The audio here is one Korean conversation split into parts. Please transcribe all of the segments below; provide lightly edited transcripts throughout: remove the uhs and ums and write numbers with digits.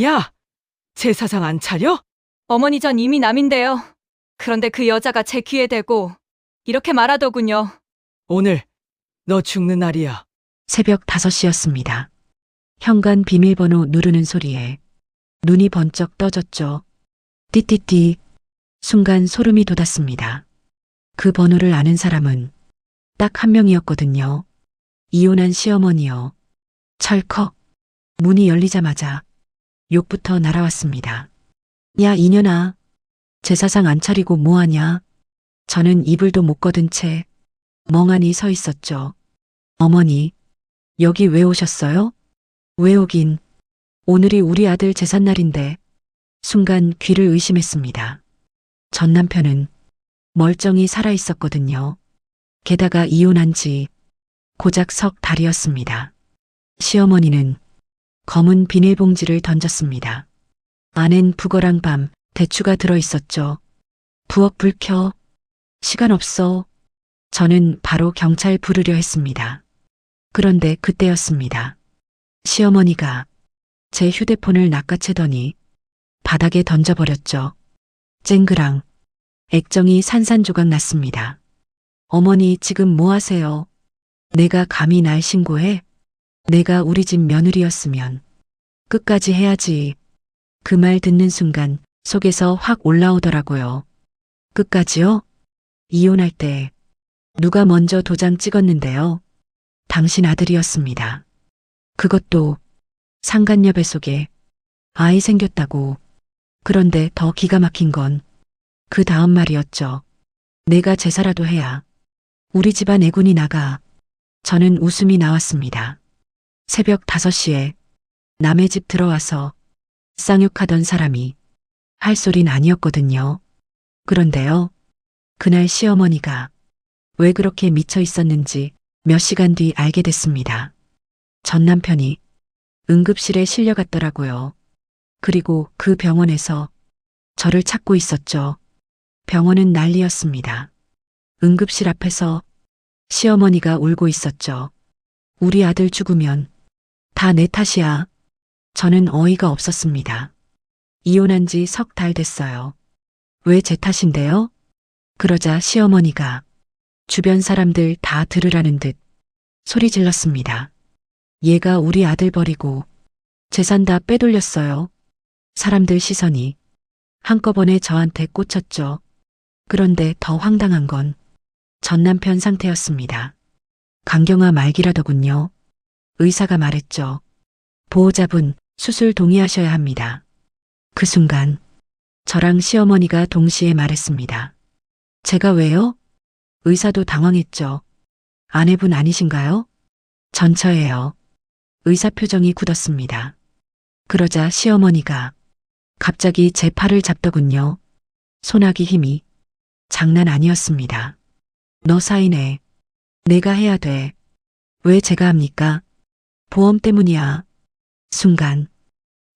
야, 제사상 안 차려? 어머니 전 이미 남인데요. 그런데 그 여자가 제 귀에 대고 이렇게 말하더군요. 오늘 너 죽는 날이야. 새벽 5시였습니다. 현관 비밀번호 누르는 소리에 눈이 번쩍 떠졌죠. 띠띠띠. 순간 소름이 돋았습니다. 그 번호를 아는 사람은 딱 한 명이었거든요. 이혼한 시어머니요. 철컥. 문이 열리자마자 욕부터 날아왔습니다. 야, 이년아. 제사상 안 차리고 뭐하냐? 저는 이불도 못 걷은 채 멍하니 서 있었죠. 어머니, 여기 왜 오셨어요? 왜 오긴. 오늘이 우리 아들 제삿날인데. 순간 귀를 의심했습니다. 전 남편은 멀쩡히 살아 있었거든요. 게다가 이혼한 지 고작 석 달이었습니다. 시어머니는 검은 비닐봉지를 던졌습니다. 안엔 북어랑 밤, 대추가 들어 있었죠. 부엌 불 켜. 시간 없어. 저는 바로 경찰 부르려 했습니다. 그런데 그때였습니다. 시어머니가 제 휴대폰을 낚아채더니 바닥에 던져버렸죠. 쨍그랑 액정이 산산조각 났습니다. 어머니 지금 뭐 하세요? 내가 감히 날 신고해? 내가 우리 집 며느리였으면 끝까지 해야지. 그 말 듣는 순간 속에서 확 올라오더라고요. 끝까지요? 이혼할 때 누가 먼저 도장 찍었는데요? 당신 아들이었습니다. 그것도 상간녀 뱃속에 아이 생겼다고. 그런데 더 기가 막힌 건 그 다음 말이었죠. 내가 제사라도 해야 우리 집안 애군이 나가. 저는 웃음이 나왔습니다. 새벽 5시에 남의 집 들어와서 쌍욕하던 사람이 할 소린 아니었거든요. 그런데요, 그날 시어머니가 왜 그렇게 미쳐 있었는지 몇 시간 뒤 알게 됐습니다. 전 남편이 응급실에 실려갔더라고요. 그리고 그 병원에서 저를 찾고 있었죠. 병원은 난리였습니다. 응급실 앞에서 시어머니가 울고 있었죠. 우리 아들 죽으면 다 내 탓이야. 저는 어이가 없었습니다. 이혼한 지 석 달 됐어요. 왜 제 탓인데요? 그러자 시어머니가 주변 사람들 다 들으라는 듯 소리 질렀습니다. 얘가 우리 아들 버리고 재산 다 빼돌렸어요. 사람들 시선이 한꺼번에 저한테 꽂혔죠. 그런데 더 황당한 건 전 남편 상태였습니다. 간경화 말기라더군요. 의사가 말했죠. 보호자분 수술 동의하셔야 합니다. 그 순간 저랑 시어머니가 동시에 말했습니다. 제가 왜요? 의사도 당황했죠. 아내분 아니신가요? 전처예요. 의사 표정이 굳었습니다. 그러자 시어머니가 갑자기 제 팔을 잡더군요. 손아귀 힘이 장난 아니었습니다. 너 사인해. 내가 해야 돼. 왜 제가 합니까? 보험 때문이야. 순간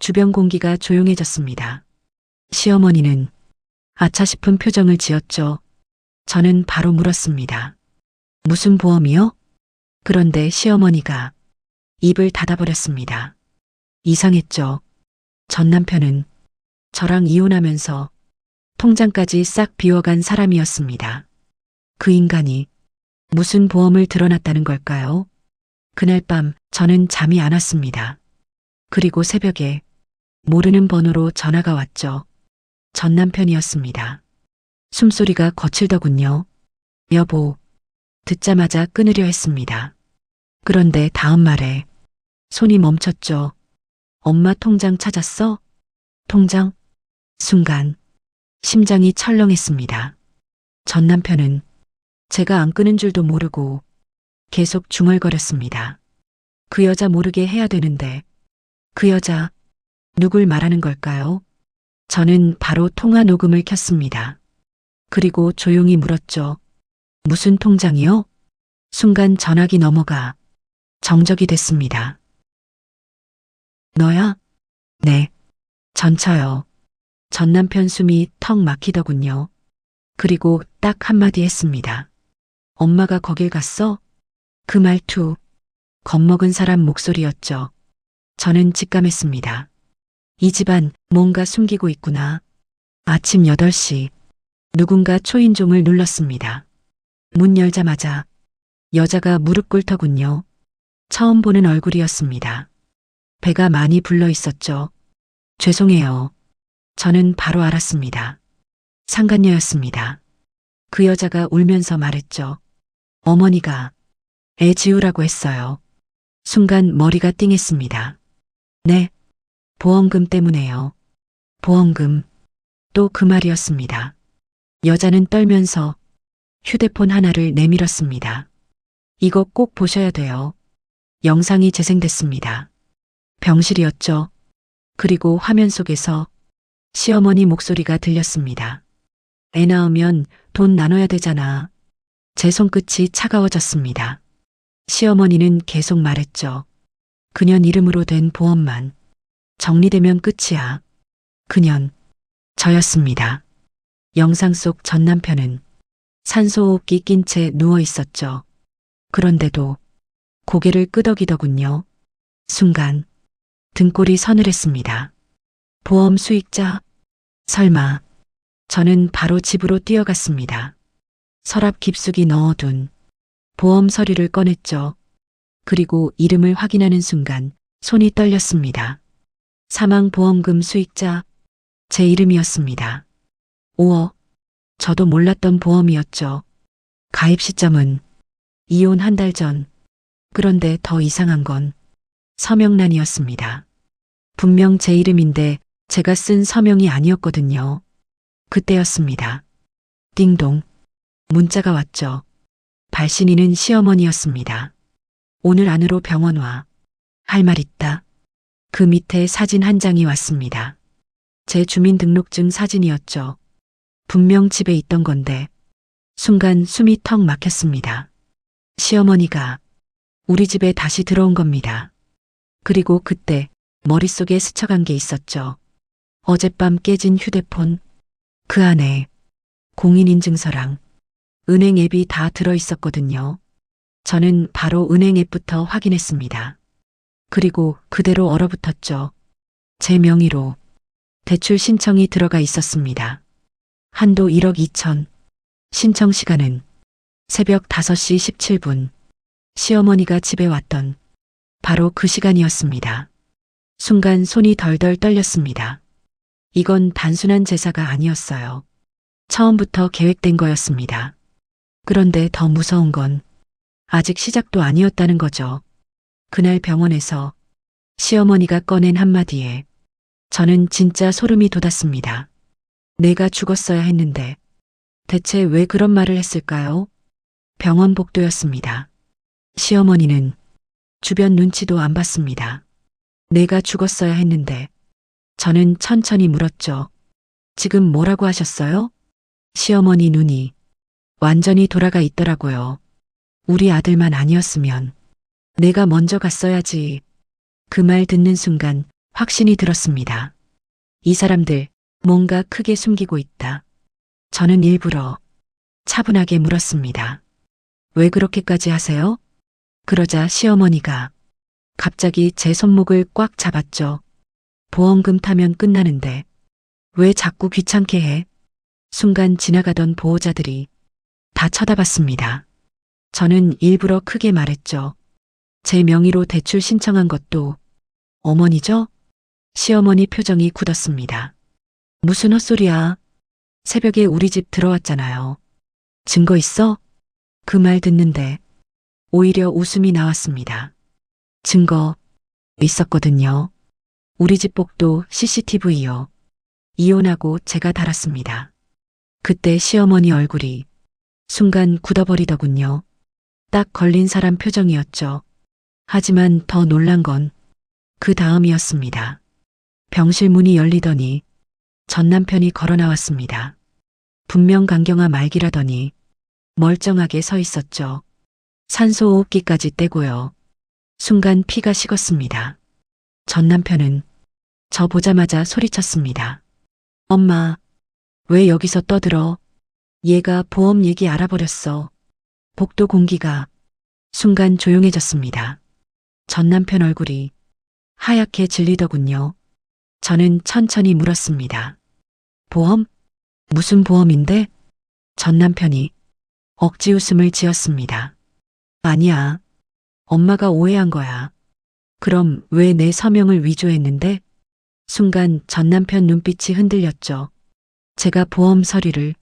주변 공기가 조용해졌습니다. 시어머니는 아차 싶은 표정을 지었죠. 저는 바로 물었습니다. 무슨 보험이요? 그런데 시어머니가 입을 닫아버렸습니다. 이상했죠. 전 남편은 저랑 이혼하면서 통장까지 싹 비워간 사람이었습니다. 그 인간이 무슨 보험을 들어놨다는 걸까요? 그날 밤 저는 잠이 안 왔습니다. 그리고 새벽에 모르는 번호로 전화가 왔죠. 전 남편이었습니다. 숨소리가 거칠더군요. 여보, 듣자마자 끊으려 했습니다. 그런데 다음 말에 손이 멈췄죠. 엄마 통장 찾았어? 통장? 순간 심장이 철렁했습니다. 전 남편은 제가 안 끊은 줄도 모르고 계속 중얼거렸습니다. 그 여자 모르게 해야 되는데 그 여자 누굴 말하는 걸까요? 저는 바로 통화 녹음을 켰습니다. 그리고 조용히 물었죠. 무슨 통장이요? 순간 전화기 넘어가 정적이 됐습니다. 너야? 네. 전처요. 전 남편 숨이 턱 막히더군요. 그리고 딱 한마디 했습니다. 엄마가 거길 갔어? 그 말투, 겁먹은 사람 목소리였죠. 저는 직감했습니다. 이 집안 뭔가 숨기고 있구나. 아침 8시 누군가 초인종을 눌렀습니다. 문 열자마자 여자가 무릎 꿇더군요. 처음 보는 얼굴이었습니다. 배가 많이 불러 있었죠. 죄송해요. 저는 바로 알았습니다. 상간녀였습니다. 그 여자가 울면서 말했죠. 어머니가 애 지우라고 했어요. 순간 머리가 띵했습니다. 네, 보험금 때문에요. 보험금. 또 그 말이었습니다. 여자는 떨면서 휴대폰 하나를 내밀었습니다. 이거 꼭 보셔야 돼요. 영상이 재생됐습니다. 병실이었죠. 그리고 화면 속에서 시어머니 목소리가 들렸습니다. 애 낳으면 돈 나눠야 되잖아. 제 손끝이 차가워졌습니다. 시어머니는 계속 말했죠. 그년 이름으로 된 보험만 정리되면 끝이야. 그년, 저였습니다. 영상 속 전 남편은 산소호흡기 낀 채 누워 있었죠. 그런데도 고개를 끄덕이더군요. 순간 등골이 서늘했습니다. 보험 수익자? 설마. 저는 바로 집으로 뛰어갔습니다. 서랍 깊숙이 넣어둔 보험 서류를 꺼냈죠. 그리고 이름을 확인하는 순간 손이 떨렸습니다. 사망보험금 수익자, 제 이름이었습니다. 5억. 저도 몰랐던 보험이었죠. 가입 시점은 이혼 한 달 전. 그런데 더 이상한 건 서명란이었습니다. 분명 제 이름인데 제가 쓴 서명이 아니었거든요. 그때였습니다. 띵동. 문자가 왔죠. 발신인은 시어머니였습니다. 오늘 안으로 병원 와. 할 말 있다. 그 밑에 사진 한 장이 왔습니다. 제 주민등록증 사진이었죠. 분명 집에 있던 건데 순간 숨이 턱 막혔습니다. 시어머니가 우리 집에 다시 들어온 겁니다. 그리고 그때 머릿속에 스쳐간 게 있었죠. 어젯밤 깨진 휴대폰. 그 안에 공인인증서랑 은행 앱이 다 들어 있었거든요. 저는 바로 은행 앱부터 확인했습니다. 그리고 그대로 얼어붙었죠. 제 명의로 대출 신청이 들어가 있었습니다. 한도 1억 2천. 신청 시간은 새벽 5시 17분. 시어머니가 집에 왔던 바로 그 시간이었습니다. 순간 손이 덜덜 떨렸습니다. 이건 단순한 제사가 아니었어요. 처음부터 계획된 거였습니다. 그런데 더 무서운 건 아직 시작도 아니었다는 거죠. 그날 병원에서 시어머니가 꺼낸 한마디에 저는 진짜 소름이 돋았습니다. 내가 죽었어야 했는데 대체 왜 그런 말을 했을까요? 병원 복도였습니다. 시어머니는 주변 눈치도 안 봤습니다. 내가 죽었어야 했는데 저는 천천히 물었죠. 지금 뭐라고 하셨어요? 시어머니 눈이 완전히 돌아가 있더라고요. 우리 아들만 아니었으면 내가 먼저 갔어야지. 그 말 듣는 순간 확신이 들었습니다. 이 사람들 뭔가 크게 숨기고 있다. 저는 일부러 차분하게 물었습니다. 왜 그렇게까지 하세요? 그러자 시어머니가 갑자기 제 손목을 꽉 잡았죠. 보험금 타면 끝나는데 왜 자꾸 귀찮게 해? 순간 지나가던 보호자들이 다 쳐다봤습니다. 저는 일부러 크게 말했죠. 제 명의로 대출 신청한 것도 어머니죠? 시어머니 표정이 굳었습니다. 무슨 헛소리야. 새벽에 우리 집 들어왔잖아요. 증거 있어? 그 말 듣는데 오히려 웃음이 나왔습니다. 증거 있었거든요. 우리 집 복도 CCTV요. 이혼하고 제가 달았습니다. 그때 시어머니 얼굴이 순간 굳어버리더군요. 딱 걸린 사람 표정이었죠. 하지만 더 놀란 건 그 다음이었습니다. 병실 문이 열리더니 전 남편이 걸어 나왔습니다. 분명 강경화 말기라더니 멀쩡하게 서 있었죠. 산소호흡기까지 떼고요. 순간 피가 식었습니다. 전 남편은 저 보자마자 소리쳤습니다. 엄마, 왜 여기서 떠들어? 얘가 보험 얘기 알아버렸어. 복도 공기가 순간 조용해졌습니다. 전 남편 얼굴이 하얗게 질리더군요. 저는 천천히 물었습니다. 보험? 무슨 보험인데? 전 남편이 억지 웃음을 지었습니다. 아니야. 엄마가 오해한 거야. 그럼 왜 내 서명을 위조했는데? 순간 전 남편 눈빛이 흔들렸죠. 제가 보험 서류를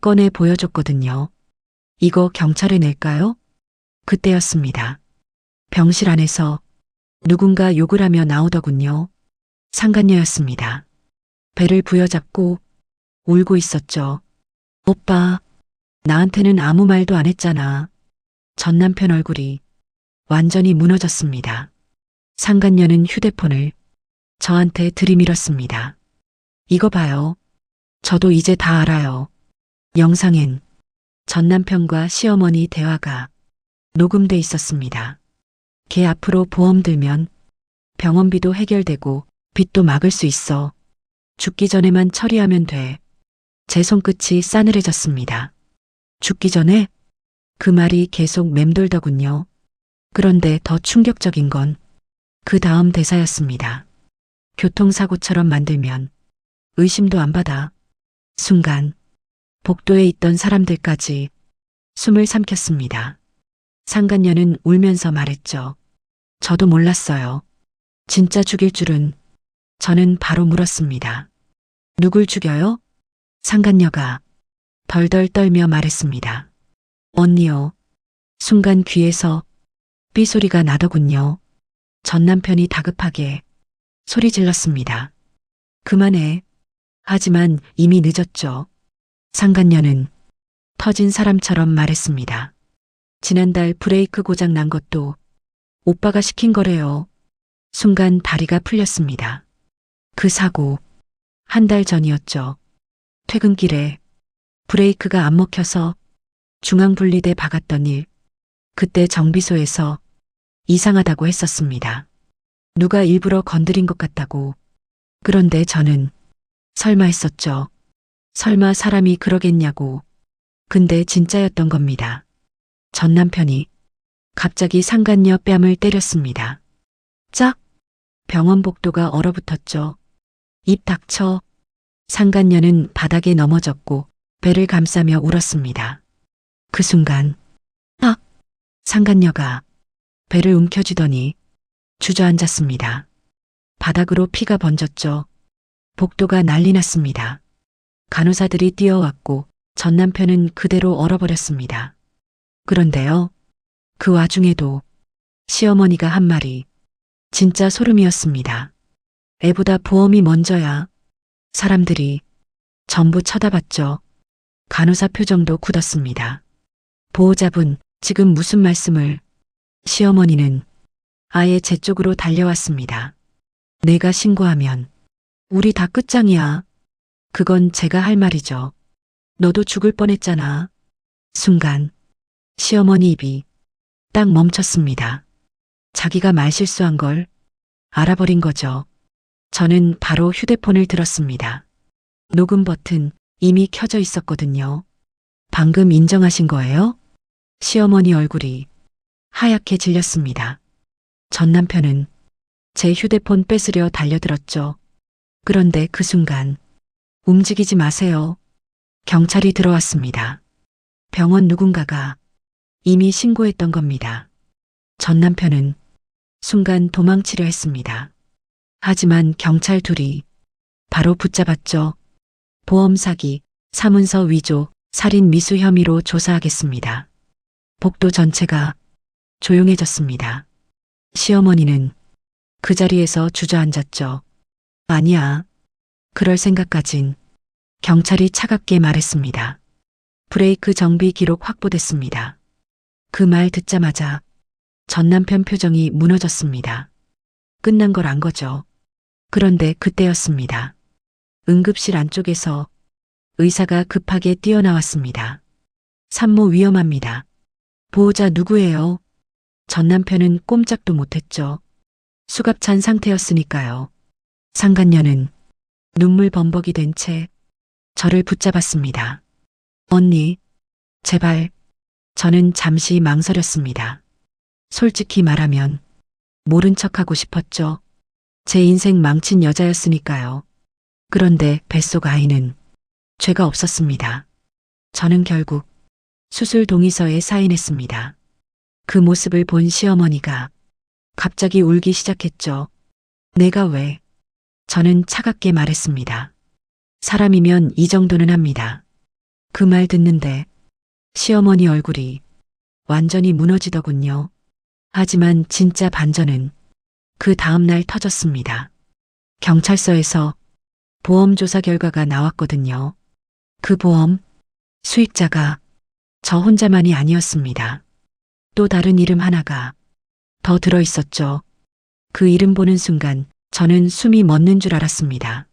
꺼내 보여줬거든요. 이거 경찰에 낼까요? 그때였습니다. 병실 안에서 누군가 욕을 하며 나오더군요. 상간녀였습니다. 배를 부여잡고 울고 있었죠. 오빠, 나한테는 아무 말도 안 했잖아. 전 남편 얼굴이 완전히 무너졌습니다. 상간녀는 휴대폰을 저한테 들이밀었습니다. 이거 봐요. 저도 이제 다 알아요. 영상엔 전 남편과 시어머니 대화가 녹음돼 있었습니다. 걔 앞으로 보험 들면 병원비도 해결되고 빚도 막을 수 있어. 죽기 전에만 처리하면 돼. 제 손끝이 싸늘해졌습니다. 죽기 전에? 그 말이 계속 맴돌더군요. 그런데 더 충격적인 건 그 다음 대사였습니다. 교통사고처럼 만들면 의심도 안 받아. 순간 복도에 있던 사람들까지 숨을 삼켰습니다. 상간녀는 울면서 말했죠. 저도 몰랐어요. 진짜 죽일 줄은. 저는 바로 물었습니다. 누굴 죽여요? 상간녀가 덜덜 떨며 말했습니다. 언니요. 순간 귀에서 삐소리가 나더군요. 전 남편이 다급하게 소리 질렀습니다. 그만해. 하지만 이미 늦었죠. 상간녀는 터진 사람처럼 말했습니다. 지난달 브레이크 고장 난 것도 오빠가 시킨 거래요. 순간 다리가 풀렸습니다. 그 사고 한 달 전이었죠. 퇴근길에 브레이크가 안 먹혀서 중앙분리대 박았던 일. 그때 정비소에서 이상하다고 했었습니다. 누가 일부러 건드린 것 같다고. 그런데 저는 설마 했었죠. 설마 사람이 그러겠냐고. 근데 진짜였던 겁니다. 전 남편이 갑자기 상간녀 뺨을 때렸습니다. 짝! 병원 복도가 얼어붙었죠. 입 닥쳐. 상간녀는 바닥에 넘어졌고 배를 감싸며 울었습니다. 그 순간 아! 상간녀가 배를 움켜쥐더니 주저앉았습니다. 바닥으로 피가 번졌죠. 복도가 난리 났습니다. 간호사들이 뛰어왔고 전 남편은 그대로 얼어버렸습니다. 그런데요. 그 와중에도 시어머니가 한 말이 진짜 소름이었습니다. 애보다 보험이 먼저야. 사람들이 전부 쳐다봤죠. 간호사 표정도 굳었습니다. 보호자분, 지금 무슨 말씀을... 시어머니는 아예 제 쪽으로 달려왔습니다. 내가 신고하면 우리 다 끝장이야. 그건 제가 할 말이죠. 너도 죽을 뻔했잖아. 순간 시어머니 입이 딱 멈췄습니다. 자기가 말실수한 걸 알아버린 거죠. 저는 바로 휴대폰을 들었습니다. 녹음 버튼 이미 켜져 있었거든요. 방금 인정하신 거예요? 시어머니 얼굴이 하얗게 질렸습니다. 전 남편은 제 휴대폰 뺏으려 달려들었죠. 그런데 그 순간 움직이지 마세요. 경찰이 들어왔습니다. 병원 누군가가 이미 신고했던 겁니다. 전 남편은 순간 도망치려 했습니다. 하지만 경찰 둘이 바로 붙잡았죠. 보험 사기, 사문서 위조, 살인 미수 혐의로 조사하겠습니다. 복도 전체가 조용해졌습니다. 시어머니는 그 자리에서 주저앉았죠. 아니야. 그럴 생각까진. 경찰이 차갑게 말했습니다. 브레이크 정비 기록 확보됐습니다. 그 말 듣자마자 전 남편 표정이 무너졌습니다. 끝난 걸 안 거죠. 그런데 그때였습니다. 응급실 안쪽에서 의사가 급하게 뛰어나왔습니다. 산모 위험합니다. 보호자 누구예요? 전 남편은 꼼짝도 못했죠. 수갑찬 상태였으니까요. 상간녀는 눈물 범벅이 된 채 저를 붙잡았습니다. 언니, 제발. 저는 잠시 망설였습니다. 솔직히 말하면 모른 척하고 싶었죠. 제 인생 망친 여자였으니까요. 그런데 뱃속 아이는 죄가 없었습니다. 저는 결국 수술 동의서에 사인했습니다. 그 모습을 본 시어머니가 갑자기 울기 시작했죠. 내가 왜? 저는 차갑게 말했습니다. 사람이면 이 정도는 합니다. 그 말 듣는데 시어머니 얼굴이 완전히 무너지더군요. 하지만 진짜 반전은 그 다음날 터졌습니다. 경찰서에서 보험 조사 결과가 나왔거든요. 그 보험 수익자가 저 혼자만이 아니었습니다. 또 다른 이름 하나가 더 들어 있었죠. 그 이름 보는 순간 저는 숨이 멎는 줄 알았습니다.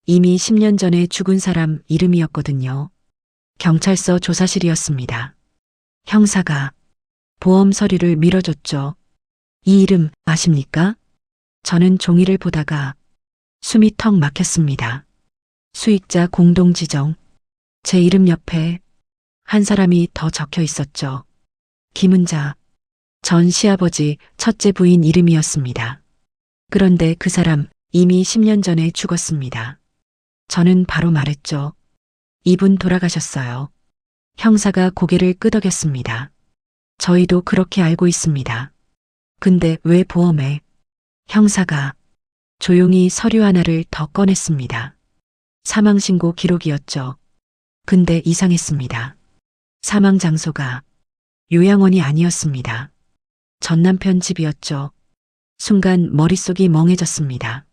이미 10년 전에 죽은 사람 이름이었거든요. 경찰서 조사실이었습니다. 형사가 보험 서류를 밀어줬죠. 이 이름 아십니까? 저는 종이를 보다가 숨이 턱 막혔습니다. 수익자 공동지정. 제 이름 옆에 한 사람이 더 적혀 있었죠. 김은자. 전 시아버지 첫째 부인 이름이었습니다. 그런데 그 사람 이미 10년 전에 죽었습니다. 저는 바로 말했죠. 이분 돌아가셨어요. 형사가 고개를 끄덕였습니다. 저희도 그렇게 알고 있습니다. 근데 왜 보험에? 형사가 조용히 서류 하나를 더 꺼냈습니다. 사망신고 기록이었죠. 근데 이상했습니다. 사망 장소가 요양원이 아니었습니다. 전 남편 집이었죠. 순간 머릿속이 멍해졌습니다.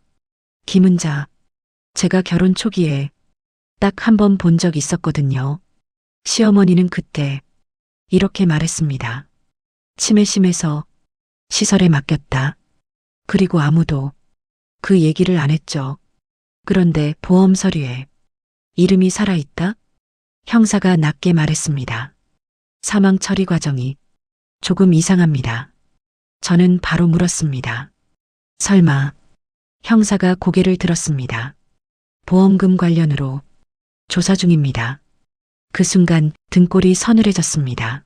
김은자, 제가 결혼 초기에 딱 한 번 본 적 있었거든요. 시어머니는 그때 이렇게 말했습니다. 치매 심해서 시설에 맡겼다. 그리고 아무도 그 얘기를 안 했죠. 그런데 보험 서류에 이름이 살아있다? 형사가 낮게 말했습니다. 사망 처리 과정이 조금 이상합니다. 저는 바로 물었습니다. 설마. 형사가 고개를 들었습니다. 보험금 관련으로 조사 중입니다. 그 순간 등골이 서늘해졌습니다.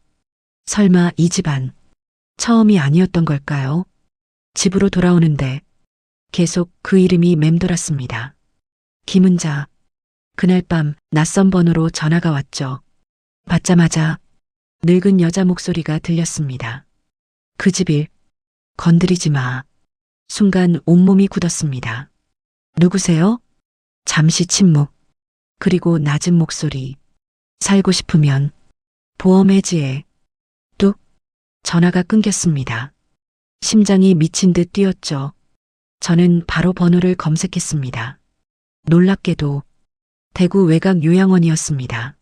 설마 이 집안 처음이 아니었던 걸까요? 집으로 돌아오는데 계속 그 이름이 맴돌았습니다. 김은자. 그날 밤 낯선 번호로 전화가 왔죠. 받자마자 늙은 여자 목소리가 들렸습니다. 그 집일 건드리지 마. 순간 온몸이 굳었습니다. 누구세요? 잠시 침묵. 그리고 낮은 목소리. 살고 싶으면 보험 해지해. 뚝. 전화가 끊겼습니다. 심장이 미친 듯 뛰었죠. 저는 바로 번호를 검색했습니다. 놀랍게도 대구 외곽 요양원이었습니다.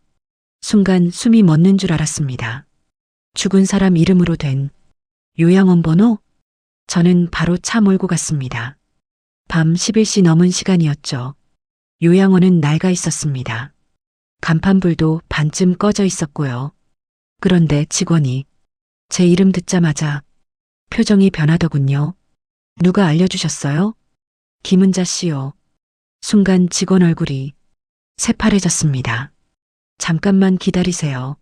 순간 숨이 멎는 줄 알았습니다. 죽은 사람 이름으로 된 요양원 번호? 저는 바로 차 몰고 갔습니다. 밤 11시 넘은 시간이었죠. 요양원은 낡아 있었습니다. 간판불도 반쯤 꺼져 있었고요. 그런데 직원이 제 이름 듣자마자 표정이 변하더군요. 누가 알려주셨어요? 김은자 씨요. 순간 직원 얼굴이 새파래졌습니다. 잠깐만 기다리세요.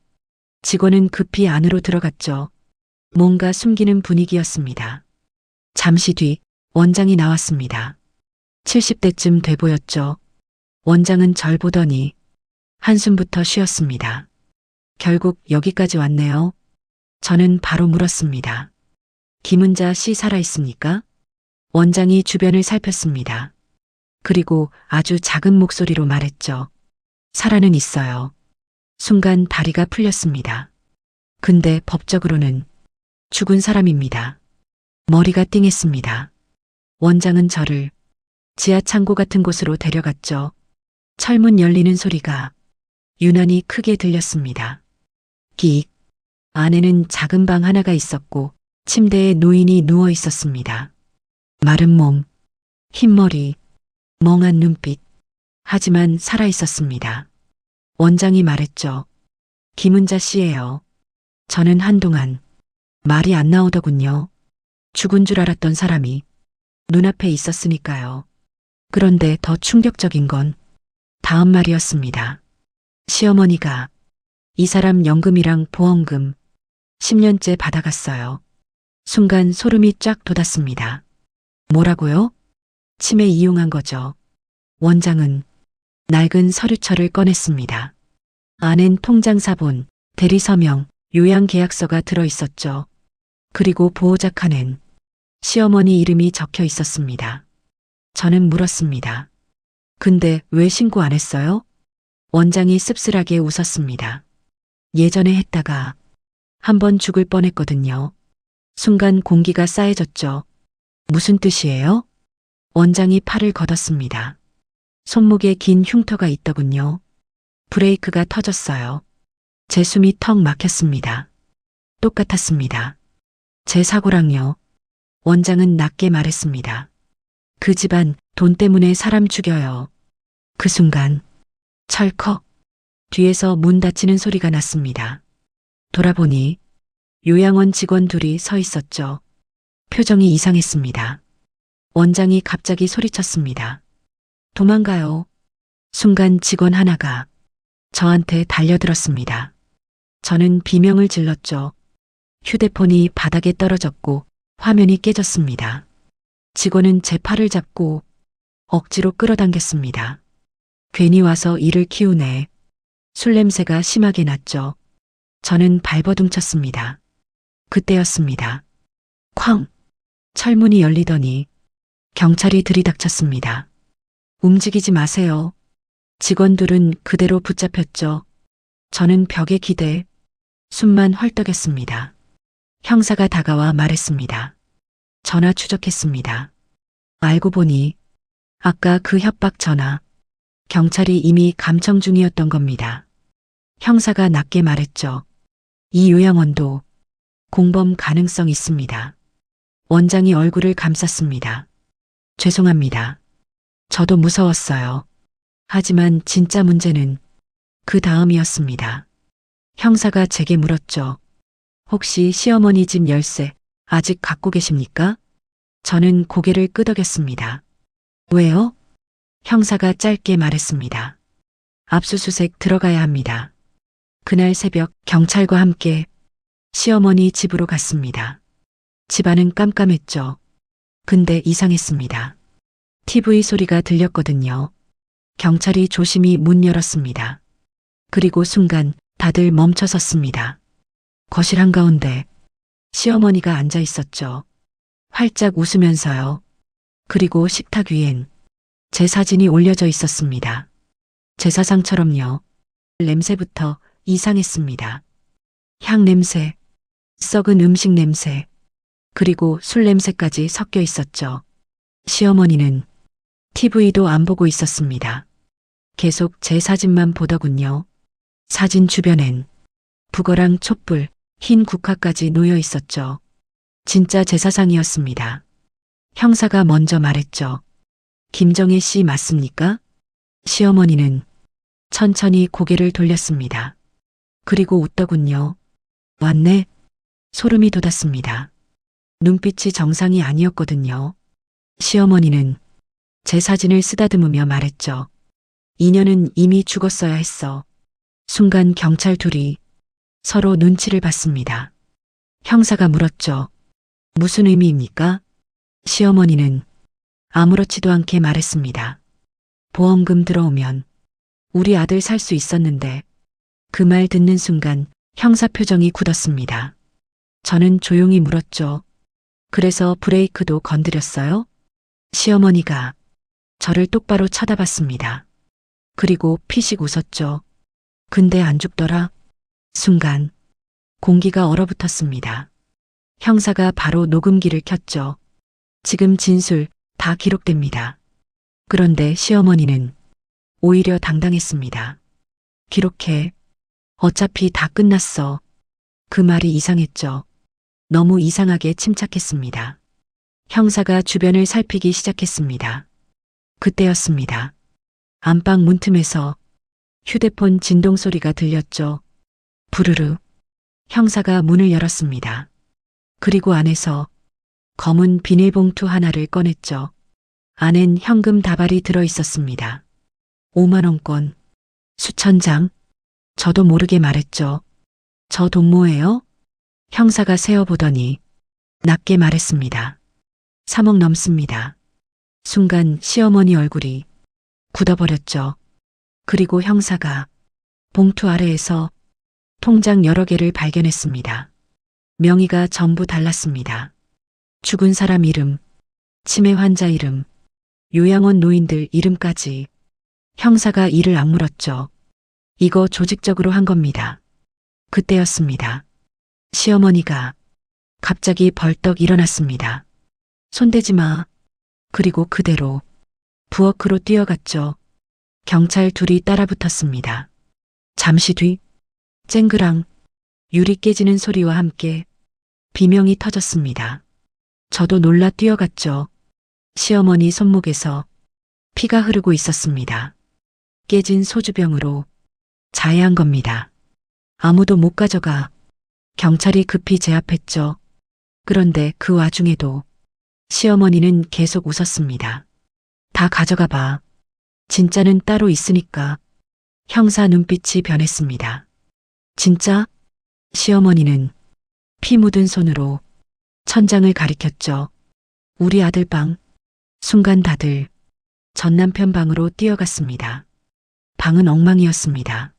직원은 급히 안으로 들어갔죠. 뭔가 숨기는 분위기였습니다. 잠시 뒤 원장이 나왔습니다. 70대쯤 돼 보였죠. 원장은 절 보더니 한숨부터 쉬었습니다. 결국 여기까지 왔네요. 저는 바로 물었습니다. 김은자 씨 살아있습니까? 원장이 주변을 살폈습니다. 그리고 아주 작은 목소리로 말했죠. 살아는 있어요. 순간 다리가 풀렸습니다. 근데 법적으로는 죽은 사람입니다. 머리가 띵했습니다. 원장은 저를 지하 창고 같은 곳으로 데려갔죠. 철문 열리는 소리가 유난히 크게 들렸습니다. 끽. 안에는 작은 방 하나가 있었고 침대에 노인이 누워 있었습니다. 마른 몸, 흰 머리, 멍한 눈빛. 하지만 살아 있었습니다. 원장이 말했죠. 김은자 씨예요. 저는 한동안 말이 안 나오더군요. 죽은 줄 알았던 사람이 눈앞에 있었으니까요. 그런데 더 충격적인 건 다음 말이었습니다. 시어머니가 이 사람 연금이랑 보험금 10년째 받아갔어요. 순간 소름이 쫙 돋았습니다. 뭐라고요? 침해 이용한 거죠. 원장은 낡은 서류철을 꺼냈습니다. 안엔 통장사본, 대리서명, 요양계약서가 들어 있었죠. 그리고 보호자 칸엔 시어머니 이름이 적혀 있었습니다. 저는 물었습니다. 근데 왜 신고 안 했어요? 원장이 씁쓸하게 웃었습니다. 예전에 했다가 한번 죽을 뻔했거든요. 순간 공기가 싸해졌죠. 무슨 뜻이에요? 원장이 팔을 걷었습니다. 손목에 긴 흉터가 있더군요. 브레이크가 터졌어요. 제 숨이 턱 막혔습니다. 똑같았습니다. 제 사고랑요. 원장은 낮게 말했습니다. 그 집안 돈 때문에 사람 죽여요. 그 순간 철컥 뒤에서 문 닫히는 소리가 났습니다. 돌아보니 요양원 직원 둘이 서 있었죠. 표정이 이상했습니다. 원장이 갑자기 소리쳤습니다. 도망가요. 순간 직원 하나가 저한테 달려들었습니다. 저는 비명을 질렀죠. 휴대폰이 바닥에 떨어졌고 화면이 깨졌습니다. 직원은 제 팔을 잡고 억지로 끌어당겼습니다. 괜히 와서 일을 키우네. 술 냄새가 심하게 났죠. 저는 발버둥 쳤습니다. 그때였습니다. 쾅! 철문이 열리더니 경찰이 들이닥쳤습니다. 움직이지 마세요. 직원들은 그대로 붙잡혔죠. 저는 벽에 기대 숨만 헐떡였습니다. 형사가 다가와 말했습니다. 전화 추적했습니다. 알고 보니 아까 그 협박 전화 경찰이 이미 감청 중이었던 겁니다. 형사가 낮게 말했죠. 이 요양원도 공범 가능성 있습니다. 원장이 얼굴을 감쌌습니다. 죄송합니다. 저도 무서웠어요. 하지만 진짜 문제는 그 다음이었습니다. 형사가 제게 물었죠. 혹시 시어머니 집 열쇠 아직 갖고 계십니까? 저는 고개를 끄덕였습니다. 왜요? 형사가 짧게 말했습니다. 압수수색 들어가야 합니다. 그날 새벽 경찰과 함께 시어머니 집으로 갔습니다. 집안은 깜깜했죠. 근데 이상했습니다. TV 소리가 들렸거든요. 경찰이 조심히 문 열었습니다. 그리고 순간 다들 멈춰섰습니다. 거실 한가운데 시어머니가 앉아 있었죠. 활짝 웃으면서요. 그리고 식탁 위엔 제 사진이 올려져 있었습니다. 제사상처럼요. 냄새부터 이상했습니다. 향 냄새, 썩은 음식 냄새, 그리고 술 냄새까지 섞여 있었죠. 시어머니는 TV도 안 보고 있었습니다. 계속 제 사진만 보더군요. 사진 주변엔 북어랑 촛불, 흰 국화까지 놓여 있었죠. 진짜 제사상이었습니다. 형사가 먼저 말했죠. 김정혜 씨 맞습니까? 시어머니는 천천히 고개를 돌렸습니다. 그리고 웃더군요. 왔네. 소름이 돋았습니다. 눈빛이 정상이 아니었거든요. 시어머니는 제 사진을 쓰다듬으며 말했죠. 인연은 이미 죽었어야 했어. 순간 경찰 둘이 서로 눈치를 봤습니다. 형사가 물었죠. 무슨 의미입니까? 시어머니는 아무렇지도 않게 말했습니다. 보험금 들어오면 우리 아들 살 수 있었는데 그 말 듣는 순간 형사 표정이 굳었습니다. 저는 조용히 물었죠. 그래서 브레이크도 건드렸어요? 시어머니가 저를 똑바로 쳐다봤습니다. 그리고 피식 웃었죠. 근데 안 죽더라. 순간 공기가 얼어붙었습니다. 형사가 바로 녹음기를 켰죠. 지금 진술 다 기록됩니다. 그런데 시어머니는 오히려 당당했습니다. 기록해. 어차피 다 끝났어. 그 말이 이상했죠. 너무 이상하게 침착했습니다. 형사가 주변을 살피기 시작했습니다. 그때였습니다. 안방 문틈에서 휴대폰 진동 소리가 들렸죠. 부르르. 형사가 문을 열었습니다. 그리고 안에서 검은 비닐봉투 하나를 꺼냈죠. 안엔 현금 다발이 들어 있었습니다. 5만 원권. 수천 장. 저도 모르게 말했죠. 저 돈 뭐예요? 형사가 세어보더니 낮게 말했습니다. 3억 넘습니다. 순간 시어머니 얼굴이 굳어버렸죠. 그리고 형사가 봉투 아래에서 통장 여러 개를 발견했습니다. 명의가 전부 달랐습니다. 죽은 사람 이름, 치매 환자 이름, 요양원 노인들 이름까지. 형사가 이를 악물었죠. 이거 조직적으로 한 겁니다. 그때였습니다. 시어머니가 갑자기 벌떡 일어났습니다. 손대지 마. 그리고 그대로 부엌으로 뛰어갔죠. 경찰 둘이 따라붙었습니다. 잠시 뒤 쨍그랑 유리 깨지는 소리와 함께 비명이 터졌습니다. 저도 놀라 뛰어갔죠. 시어머니 손목에서 피가 흐르고 있었습니다. 깨진 소주병으로 자해한 겁니다. 아무도 못 가져가. 경찰이 급히 제압했죠. 그런데 그 와중에도 시어머니는 계속 웃었습니다. 다 가져가 봐. 진짜는 따로 있으니까. 형사 눈빛이 변했습니다. 진짜? 시어머니는 피 묻은 손으로 천장을 가리켰죠. 우리 아들 방. 순간 다들 전 남편 방으로 뛰어갔습니다. 방은 엉망이었습니다.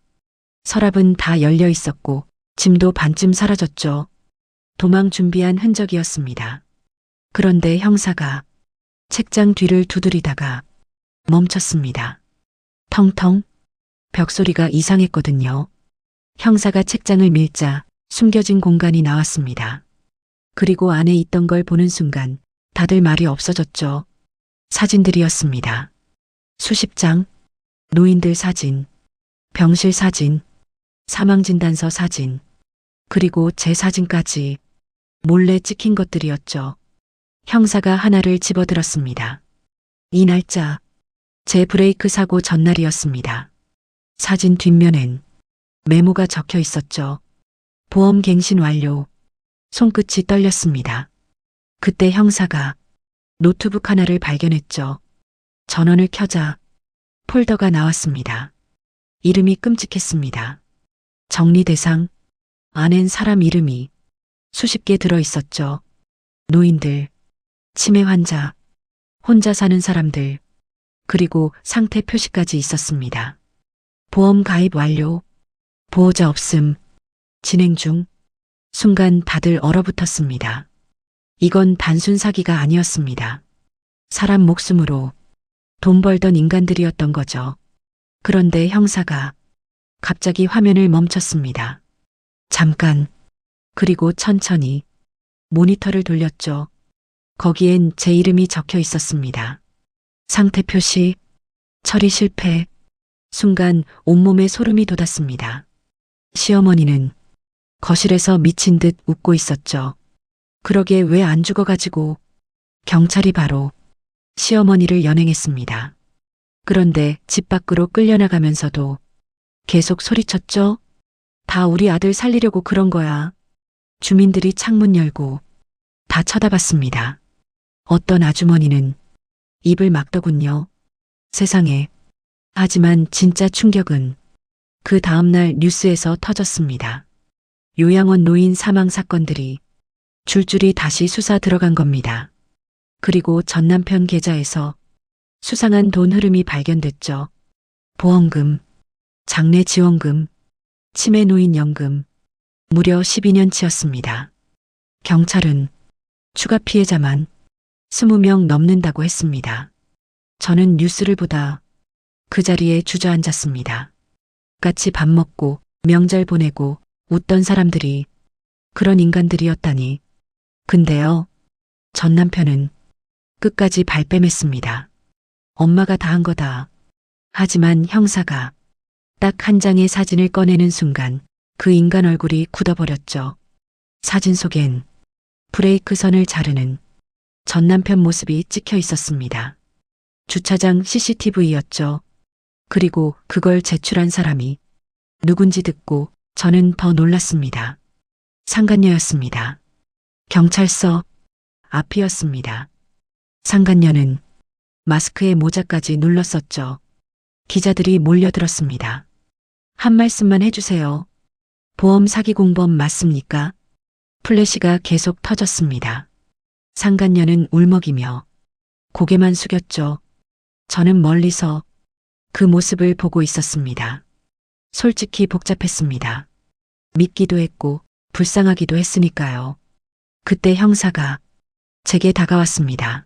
서랍은 다 열려 있었고 짐도 반쯤 사라졌죠. 도망 준비한 흔적이었습니다. 그런데 형사가 책장 뒤를 두드리다가 멈췄습니다. 텅텅. 벽소리가 이상했거든요. 형사가 책장을 밀자 숨겨진 공간이 나왔습니다. 그리고 안에 있던 걸 보는 순간 다들 말이 없어졌죠. 사진들이었습니다. 수십 장, 노인들 사진, 병실 사진, 사망진단서 사진, 그리고 제 사진까지 몰래 찍힌 것들이었죠. 형사가 하나를 집어들었습니다. 이 날짜, 제 브레이크 사고 전날이었습니다. 사진 뒷면엔 메모가 적혀 있었죠. 보험 갱신 완료. 손끝이 떨렸습니다. 그때 형사가 노트북 하나를 발견했죠. 전원을 켜자 폴더가 나왔습니다. 이름이 끔찍했습니다. 정리 대상, 안엔 사람 이름이 수십 개 들어 있었죠. 노인들, 치매 환자, 혼자 사는 사람들, 그리고 상태 표시까지 있었습니다. 보험 가입 완료, 보호자 없음, 진행 중. 순간 다들 얼어붙었습니다. 이건 단순 사기가 아니었습니다. 사람 목숨으로 돈 벌던 인간들이었던 거죠. 그런데 형사가 갑자기 화면을 멈췄습니다. 잠깐, 그리고 천천히 모니터를 돌렸죠. 거기엔 제 이름이 적혀 있었습니다. 상태 표시, 처리 실패. 순간 온몸에 소름이 돋았습니다. 시어머니는 거실에서 미친 듯 웃고 있었죠. 그러게 왜 안 죽어가지고. 경찰이 바로 시어머니를 연행했습니다. 그런데 집 밖으로 끌려나가면서도 계속 소리쳤죠. 다 우리 아들 살리려고 그런 거야. 주민들이 창문 열고 다 쳐다봤습니다. 어떤 아주머니는 입을 막더군요. 세상에. 하지만 진짜 충격은 그 다음날 뉴스에서 터졌습니다. 요양원 노인 사망 사건들이 줄줄이 다시 수사 들어간 겁니다. 그리고 전 남편 계좌에서 수상한 돈 흐름이 발견됐죠. 보험금, 장례 지원금, 치매 노인 연금, 무려 12년치였습니다. 경찰은 추가 피해자만 20명 넘는다고 했습니다. 저는 뉴스를 보다 그 자리에 주저앉았습니다. 같이 밥 먹고 명절 보내고 웃던 사람들이 그런 인간들이었다니. 근데요, 전 남편은 끝까지 발뺌했습니다. 엄마가 다 한 거다. 하지만 형사가 딱 한 장의 사진을 꺼내는 순간 그 인간 얼굴이 굳어버렸죠. 사진 속엔 브레이크 선을 자르는 전 남편 모습이 찍혀 있었습니다. 주차장 CCTV였죠. 그리고 그걸 제출한 사람이 누군지 듣고 저는 더 놀랐습니다. 상간녀였습니다. 경찰서 앞이었습니다. 상간녀는 마스크에 모자까지 눌렀었죠. 기자들이 몰려들었습니다. 한 말씀만 해주세요. 보험 사기 공범 맞습니까? 플래시가 계속 터졌습니다. 상간녀는 울먹이며 고개만 숙였죠. 저는 멀리서 그 모습을 보고 있었습니다. 솔직히 복잡했습니다. 믿기도 했고 불쌍하기도 했으니까요. 그때 형사가 제게 다가왔습니다.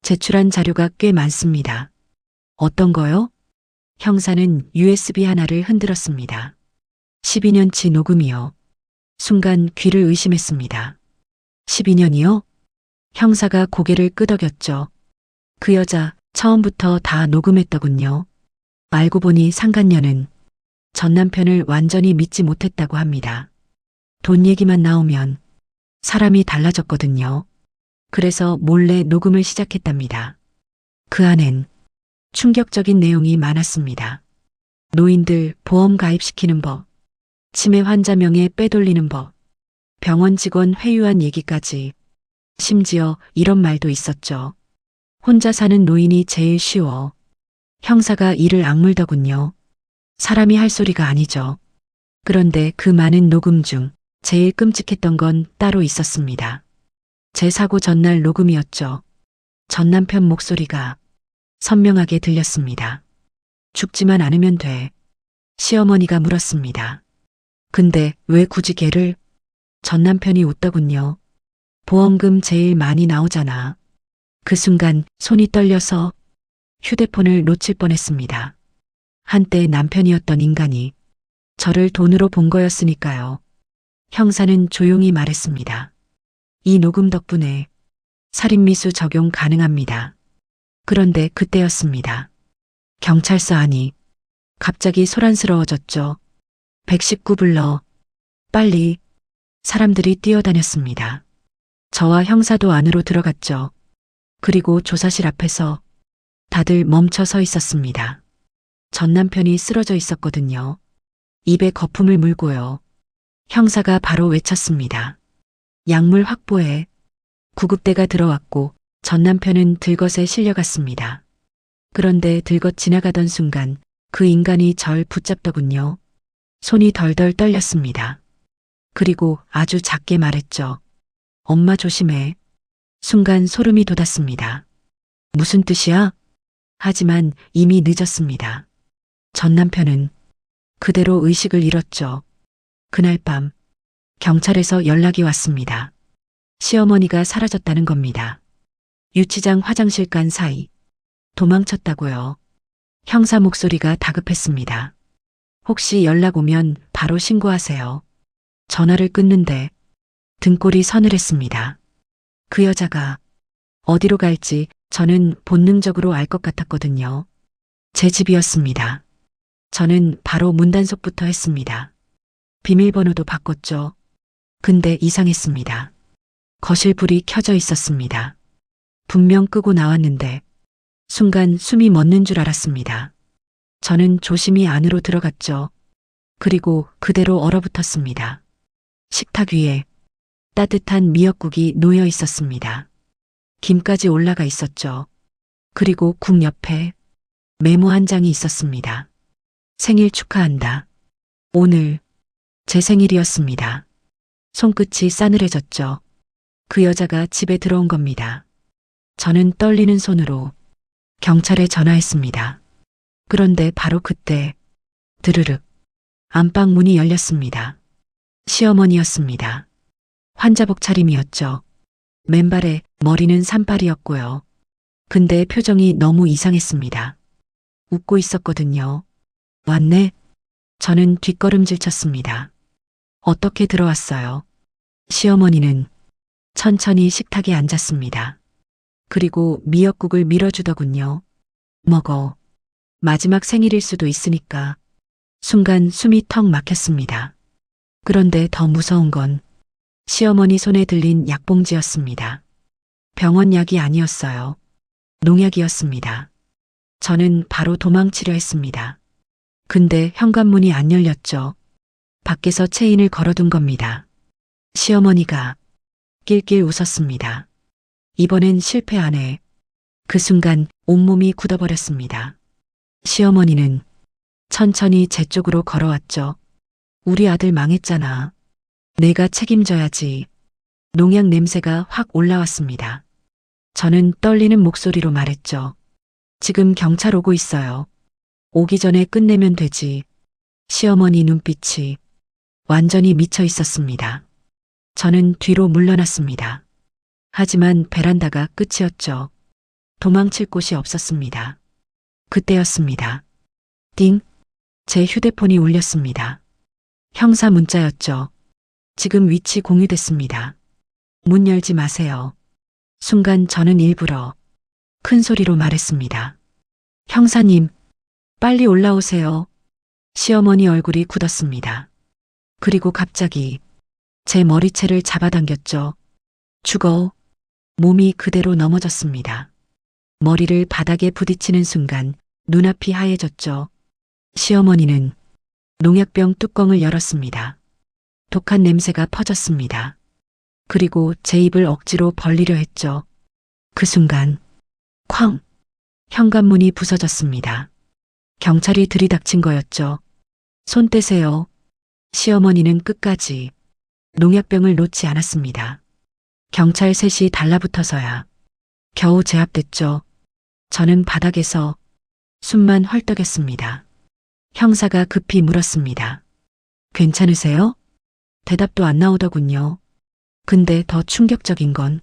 제출한 자료가 꽤 많습니다. 어떤 거요? 형사는 USB 하나를 흔들었습니다. 12년치 녹음이요. 순간 귀를 의심했습니다. 12년이요? 형사가 고개를 끄덕였죠. 그 여자 처음부터 다 녹음했더군요. 알고 보니 상간녀는 전 남편을 완전히 믿지 못했다고 합니다. 돈 얘기만 나오면 사람이 달라졌거든요. 그래서 몰래 녹음을 시작했답니다. 그 안엔 충격적인 내용이 많았습니다. 노인들 보험 가입시키는 법, 치매 환자 명예 빼돌리는 법, 병원 직원 회유한 얘기까지, 심지어 이런 말도 있었죠. 혼자 사는 노인이 제일 쉬워. 형사가 이를 악물더군요. 사람이 할 소리가 아니죠. 그런데 그 많은 녹음 중 제일 끔찍했던 건 따로 있었습니다. 제 사고 전날 녹음이었죠. 전 남편 목소리가 선명하게 들렸습니다. 죽지만 않으면 돼. 시어머니가 물었습니다. 근데 왜 굳이 걔를? 전 남편이 웃더군요. 보험금 제일 많이 나오잖아. 그 순간 손이 떨려서 휴대폰을 놓칠 뻔했습니다. 한때 남편이었던 인간이 저를 돈으로 본 거였으니까요. 형사는 조용히 말했습니다. 이 녹음 덕분에 살인미수 적용 가능합니다. 그런데 그때였습니다. 경찰서 안이 갑자기 소란스러워졌죠. 119 불러. 빨리. 사람들이 뛰어다녔습니다. 저와 형사도 안으로 들어갔죠. 그리고 조사실 앞에서 다들 멈춰 서 있었습니다. 전 남편이 쓰러져 있었거든요. 입에 거품을 물고요. 형사가 바로 외쳤습니다. 약물 확보해. 구급대가 들어왔고 전 남편은 들것에 실려갔습니다. 그런데 들것 지나가던 순간 그 인간이 절 붙잡더군요. 손이 덜덜 떨렸습니다. 그리고 아주 작게 말했죠. 엄마 조심해. 순간 소름이 돋았습니다. 무슨 뜻이야? 하지만 이미 늦었습니다. 전 남편은 그대로 의식을 잃었죠. 그날 밤 경찰에서 연락이 왔습니다. 시어머니가 사라졌다는 겁니다. 유치장 화장실 간 사이 도망쳤다고요. 형사 목소리가 다급했습니다. 혹시 연락 오면 바로 신고하세요. 전화를 끊는데 등골이 서늘했습니다. 그 여자가 어디로 갈지 저는 본능적으로 알 것 같았거든요. 제 집이었습니다. 저는 바로 문단속부터 했습니다. 비밀번호도 바꿨죠. 근데 이상했습니다. 거실 불이 켜져 있었습니다. 분명 끄고 나왔는데 순간 숨이 멎는 줄 알았습니다. 저는 조심히 안으로 들어갔죠. 그리고 그대로 얼어붙었습니다. 식탁 위에 따뜻한 미역국이 놓여 있었습니다. 김까지 올라가 있었죠. 그리고 국 옆에 메모 한 장이 있었습니다. 생일 축하한다. 오늘 제 생일이었습니다. 손끝이 싸늘해졌죠. 그 여자가 집에 들어온 겁니다. 저는 떨리는 손으로 경찰에 전화했습니다. 그런데 바로 그때 드르륵 안방 문이 열렸습니다. 시어머니였습니다. 환자복 차림이었죠. 맨발에 머리는 산발이었고요. 근데 표정이 너무 이상했습니다. 웃고 있었거든요. 왔네? 저는 뒷걸음질 쳤습니다. 어떻게 들어왔어요? 시어머니는 천천히 식탁에 앉았습니다. 그리고 미역국을 밀어주더군요. 먹어. 마지막 생일일 수도 있으니까. 순간 숨이 턱 막혔습니다. 그런데 더 무서운 건 시어머니 손에 들린 약봉지였습니다. 병원 약이 아니었어요. 농약이었습니다. 저는 바로 도망치려 했습니다. 근데 현관문이 안 열렸죠. 밖에서 체인을 걸어둔 겁니다. 시어머니가 낄낄 웃었습니다. 이번엔 실패 안 해. 그 순간 온몸이 굳어버렸습니다. 시어머니는 천천히 제 쪽으로 걸어왔죠. 우리 아들 망했잖아. 내가 책임져야지. 농약 냄새가 확 올라왔습니다. 저는 떨리는 목소리로 말했죠. 지금 경찰 오고 있어요. 오기 전에 끝내면 되지. 시어머니 눈빛이 완전히 미쳐 있었습니다. 저는 뒤로 물러났습니다. 하지만 베란다가 끝이었죠. 도망칠 곳이 없었습니다. 그때였습니다. 띵! 제 휴대폰이 울렸습니다. 형사 문자였죠. 지금 위치 공유됐습니다. 문 열지 마세요. 순간 저는 일부러 큰 소리로 말했습니다. 형사님, 빨리 올라오세요. 시어머니 얼굴이 굳었습니다. 그리고 갑자기 제 머리채를 잡아당겼죠. 죽어. 몸이 그대로 넘어졌습니다. 머리를 바닥에 부딪히는 순간 눈앞이 하얘졌죠. 시어머니는 농약병 뚜껑을 열었습니다. 독한 냄새가 퍼졌습니다. 그리고 제 입을 억지로 벌리려 했죠. 그 순간 쾅! 현관문이 부서졌습니다. 경찰이 들이닥친 거였죠. 손 떼세요. 시어머니는 끝까지 농약병을 놓지 않았습니다. 경찰 셋이 달라붙어서야 겨우 제압됐죠. 저는 바닥에서 숨만 헐떡였습니다. 형사가 급히 물었습니다. 괜찮으세요? 대답도 안 나오더군요. 근데 더 충격적인 건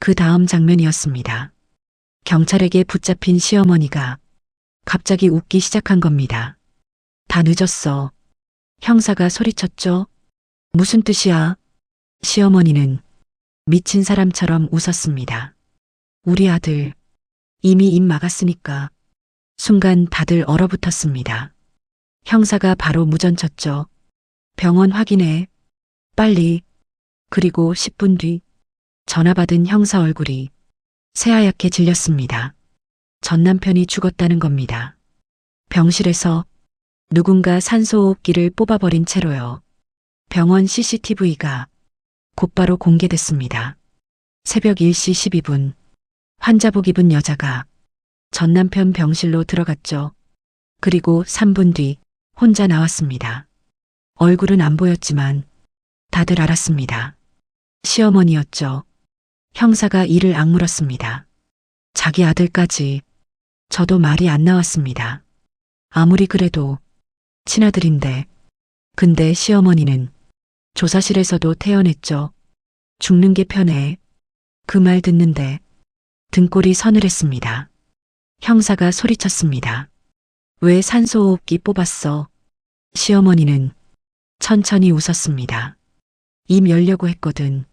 그 다음 장면이었습니다. 경찰에게 붙잡힌 시어머니가 갑자기 웃기 시작한 겁니다. 다 늦었어. 형사가 소리쳤죠. 무슨 뜻이야? 시어머니는 미친 사람처럼 웃었습니다. 우리 아들 이미 입 막았으니까. 순간 다들 얼어붙었습니다. 형사가 바로 무전쳤죠. 병원 확인해. 빨리. 그리고 10분 뒤 전화 받은 형사 얼굴이 새하얗게 질렸습니다. 전 남편이 죽었다는 겁니다. 병실에서 누군가 산소호흡기를 뽑아버린 채로요. 병원 CCTV가 곧바로 공개됐습니다. 새벽 1시 12분 환자복 입은 여자가 전 남편 병실로 들어갔죠. 그리고 3분 뒤 혼자 나왔습니다. 얼굴은 안 보였지만 다들 알았습니다. 시어머니였죠. 형사가 이를 악물었습니다. 자기 아들까지. 저도 말이 안 나왔습니다. 아무리 그래도 친아들인데. 근데 시어머니는 조사실에서도 태연했죠. 죽는 게 편해. 그 말 듣는데 등골이 서늘했습니다. 형사가 소리쳤습니다. 왜 산소호흡기 뽑았어? 시어머니는 천천히 웃었습니다. 입 열려고 했거든.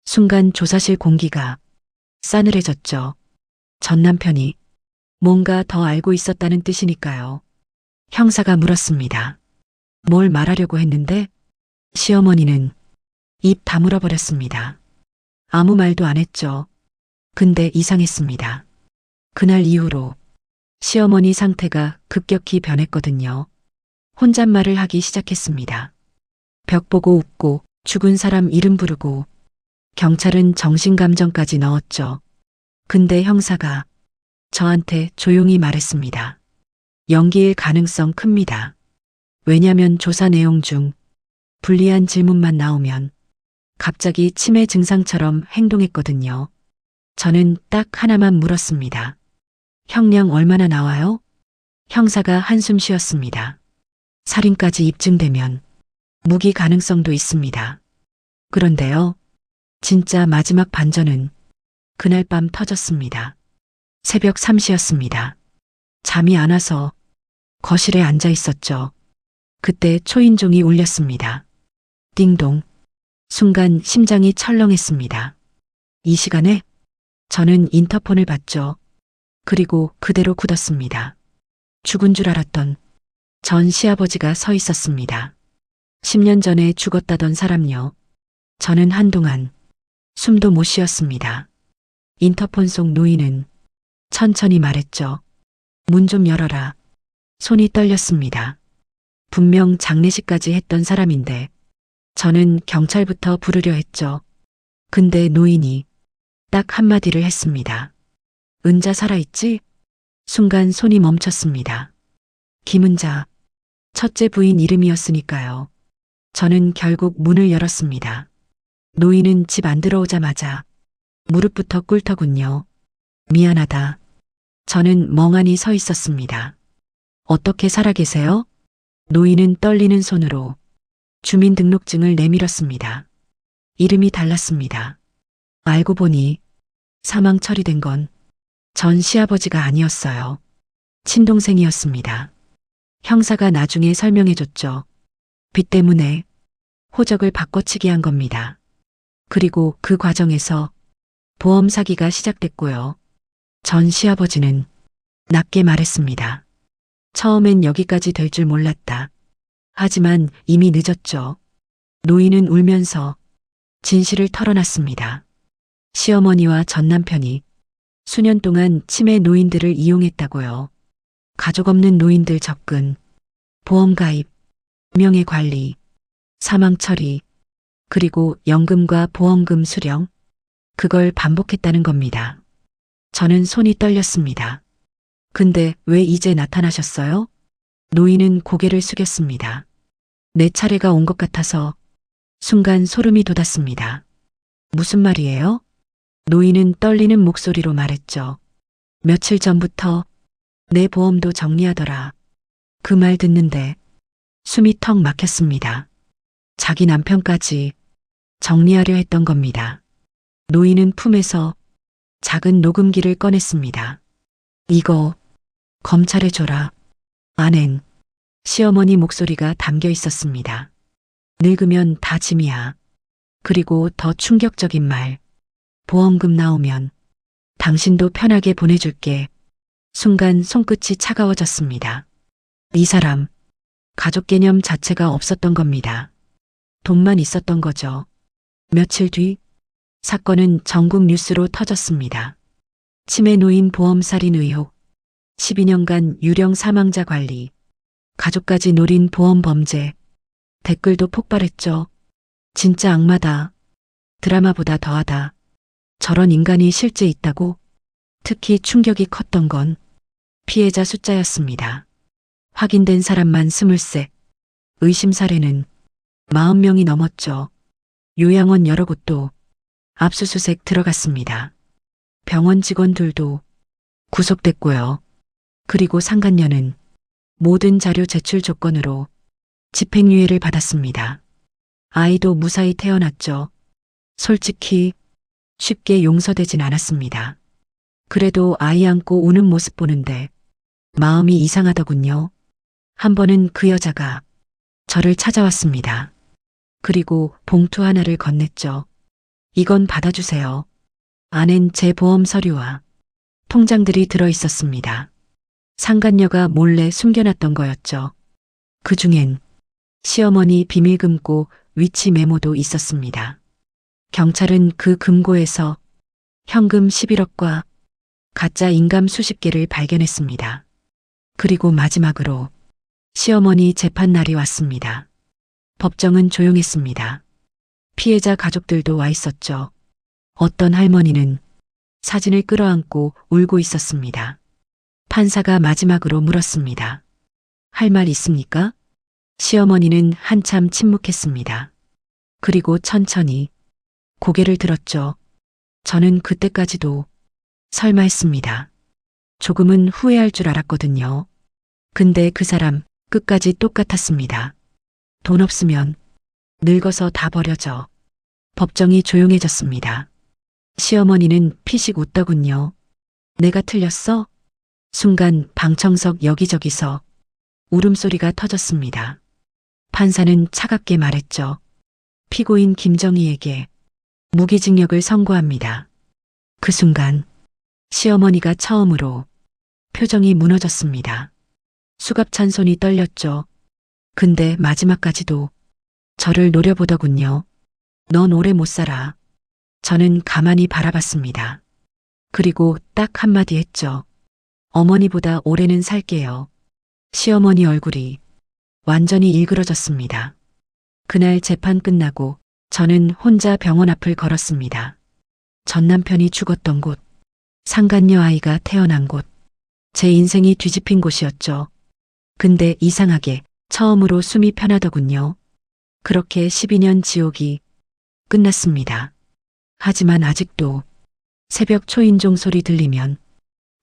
순간 조사실 공기가 싸늘해졌죠. 전 남편이 뭔가 더 알고 있었다는 뜻이니까요. 형사가 물었습니다. 뭘 말하려고 했는데? 시어머니는 입 다물어 버렸습니다. 아무 말도 안 했죠. 근데 이상했습니다. 그날 이후로 시어머니 상태가 급격히 변했거든요. 혼잣말을 하기 시작했습니다. 벽 보고 웃고 죽은 사람 이름 부르고 경찰은 정신감정까지 넣었죠. 근데 형사가 저한테 조용히 말했습니다. 연기일 가능성 큽니다. 왜냐면 조사 내용 중 불리한 질문만 나오면 갑자기 치매 증상처럼 행동했거든요. 저는 딱 하나만 물었습니다. 형량 얼마나 나와요? 형사가 한숨 쉬었습니다. 살인까지 입증되면 무기 가능성도 있습니다. 그런데요, 진짜 마지막 반전은 그날 밤 터졌습니다. 새벽 3시였습니다. 잠이 안 와서 거실에 앉아 있었죠. 그때 초인종이 울렸습니다. 띵동. 순간 심장이 철렁했습니다. 이 시간에 저는 인터폰을 봤죠. 그리고 그대로 굳었습니다. 죽은 줄 알았던 전 시아버지가 서 있었습니다. 10년 전에 죽었다던 사람요. 저는 한동안 숨도 못 쉬었습니다. 인터폰 속 노인은 천천히 말했죠. 문 좀 열어라. 손이 떨렸습니다. 분명 장례식까지 했던 사람인데 저는 경찰부터 부르려 했죠. 근데 노인이 딱 한마디를 했습니다. 은자 살아있지? 순간 손이 멈췄습니다. 김은자, 첫째 부인 이름이었으니까요. 저는 결국 문을 열었습니다. 노인은 집 안 들어오자마자 무릎부터 꿇더군요. 미안하다. 저는 멍하니 서 있었습니다. 어떻게 살아계세요? 노인은 떨리는 손으로 주민등록증을 내밀었습니다. 이름이 달랐습니다. 알고 보니 사망 처리된 건 전 시아버지가 아니었어요. 친동생이었습니다. 형사가 나중에 설명해줬죠. 빚 때문에 호적을 바꿔치기 한 겁니다. 그리고 그 과정에서 보험 사기가 시작됐고요. 전 시아버지는 낮게 말했습니다. 처음엔 여기까지 될 줄 몰랐다. 하지만 이미 늦었죠. 노인은 울면서 진실을 털어놨습니다. 시어머니와 전 남편이 수년 동안 치매 노인들을 이용했다고요. 가족 없는 노인들 접근, 보험 가입, 명예 관리, 사망 처리, 그리고 연금과 보험금 수령, 그걸 반복했다는 겁니다. 저는 손이 떨렸습니다. 근데 왜 이제 나타나셨어요? 노인은 고개를 숙였습니다. 내 차례가 온 것 같아서 순간 소름이 돋았습니다. 무슨 말이에요? 노인은 떨리는 목소리로 말했죠. 며칠 전부터 내 보험도 정리하더라. 그 말 듣는데 숨이 턱 막혔습니다. 자기 남편까지 정리하려 했던 겁니다. 노인은 품에서 작은 녹음기를 꺼냈습니다. 이거 검찰에 줘라. 안엔 시어머니 목소리가 담겨 있었습니다. 늙으면 다 짐이야. 그리고 더 충격적인 말. 보험금 나오면 당신도 편하게 보내줄게. 순간 손끝이 차가워졌습니다. 이 사람, 가족 개념 자체가 없었던 겁니다. 돈만 있었던 거죠. 며칠 뒤 사건은 전국 뉴스로 터졌습니다. 치매 노인 보험 살인 의혹, 12년간 유령 사망자 관리, 가족까지 노린 보험 범죄, 댓글도 폭발했죠. 진짜 악마다. 드라마보다 더하다. 저런 인간이 실제 있다고? 특히 충격이 컸던 건 피해자 숫자였습니다. 확인된 사람만 23, 의심 사례는 40명이 넘었죠. 요양원 여러 곳도 압수수색 들어갔습니다. 병원 직원들도 구속됐고요. 그리고 상간녀는 모든 자료 제출 조건으로 집행유예를 받았습니다. 아이도 무사히 태어났죠. 솔직히 쉽게 용서되진 않았습니다. 그래도 아이 안고 우는 모습 보는데 마음이 이상하더군요. 한 번은 그 여자가 저를 찾아왔습니다. 그리고 봉투 하나를 건넸죠. 이건 받아주세요. 안엔 제 보험 서류와 통장들이 들어 있었습니다. 상간녀가 몰래 숨겨놨던 거였죠. 그 중엔 시어머니 비밀 금고 위치 메모도 있었습니다. 경찰은 그 금고에서 현금 11억과 가짜 인감 수십 개를 발견했습니다. 그리고 마지막으로 시어머니 재판 날이 왔습니다. 법정은 조용했습니다. 피해자 가족들도 와 있었죠. 어떤 할머니는 사진을 끌어안고 울고 있었습니다. 판사가 마지막으로 물었습니다. 할 말 있습니까? 시어머니는 한참 침묵했습니다. 그리고 천천히 고개를 들었죠. 저는 그때까지도 설마 했습니다. 조금은 후회할 줄 알았거든요. 근데 그 사람 끝까지 똑같았습니다. 돈 없으면 늙어서 다 버려져. 법정이 조용해졌습니다. 시어머니는 피식 웃더군요. 내가 틀렸어? 순간 방청석 여기저기서 울음소리가 터졌습니다. 판사는 차갑게 말했죠. 피고인 김정희에게 무기징역을 선고합니다. 그 순간 시어머니가 처음으로 표정이 무너졌습니다. 수갑찬 손이 떨렸죠. 근데 마지막까지도 저를 노려보더군요. 넌 오래 못 살아. 저는 가만히 바라봤습니다. 그리고 딱 한마디 했죠. 어머니보다 오래는 살게요. 시어머니 얼굴이 완전히 일그러졌습니다. 그날 재판 끝나고 저는 혼자 병원 앞을 걸었습니다. 전 남편이 죽었던 곳, 상간녀 아이가 태어난 곳, 제 인생이 뒤집힌 곳이었죠. 근데 이상하게 처음으로 숨이 편하더군요. 그렇게 12년 지옥이 끝났습니다. 하지만 아직도 새벽 초인종 소리 들리면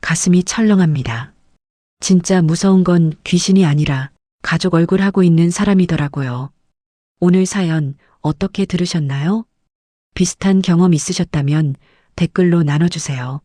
가슴이 철렁합니다. 진짜 무서운 건 귀신이 아니라 가족 얼굴 하고 있는 사람이더라고요. 오늘 사연 어떻게 들으셨나요? 비슷한 경험 있으셨다면 댓글로 나눠주세요.